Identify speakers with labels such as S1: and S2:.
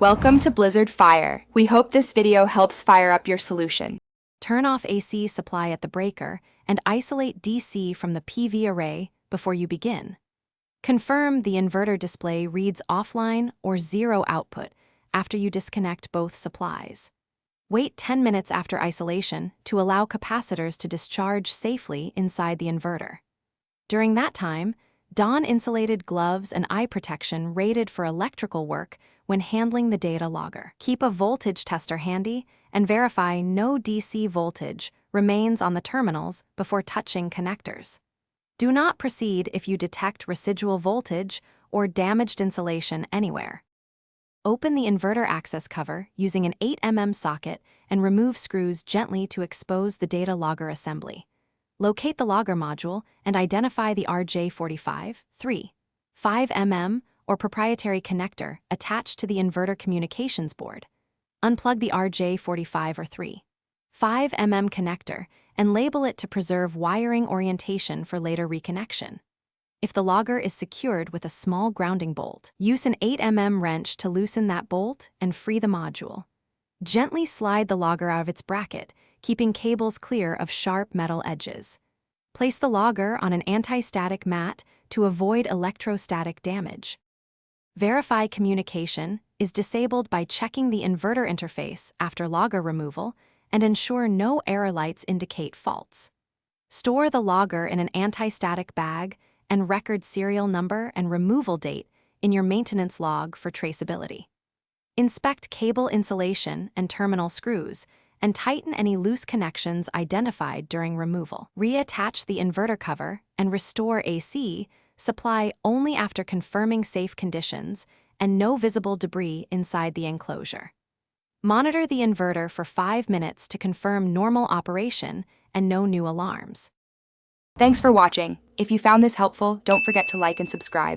S1: Welcome to Blizzard Fire. We hope this video helps fire up your solution.
S2: Turn off AC supply at the breaker and isolate DC from the PV array before you begin. Confirm the inverter display reads offline or zero output after you disconnect both supplies. Wait 10 minutes after isolation to allow capacitors to discharge safely inside the inverter. During that time, don insulated gloves and eye protection rated for electrical work when handling the data logger. Keep a voltage tester handy and verify no DC voltage remains on the terminals before touching connectors. Do not proceed if you detect residual voltage or damaged insulation anywhere. Open the inverter access cover using an 8mm socket and remove screws gently to expose the data logger assembly. Locate the logger module and identify the RJ45, 3, 5mm or proprietary connector attached to the inverter communications board. Unplug the RJ45 or 3, 5mm connector and label it to preserve wiring orientation for later reconnection. If the logger is secured with a small grounding bolt, use an 8mm wrench to loosen that bolt and free the module. Gently slide the logger out of its bracket, keeping cables clear of sharp metal edges. Place the logger on an anti-static mat to avoid electrostatic damage. Verify communication is disabled by checking the inverter interface after logger removal and ensure no error lights indicate faults. Store the logger in an anti-static bag and record serial number and removal date in your maintenance log for traceability. Inspect cable insulation and terminal screws and tighten any loose connections identified during removal. Reattach the inverter cover and restore AC supply only after confirming safe conditions and no visible debris inside the enclosure. Monitor the inverter for 5 minutes to confirm normal operation and no new alarms.
S1: Thanks for watching. If you found this helpful, don't forget to like and subscribe.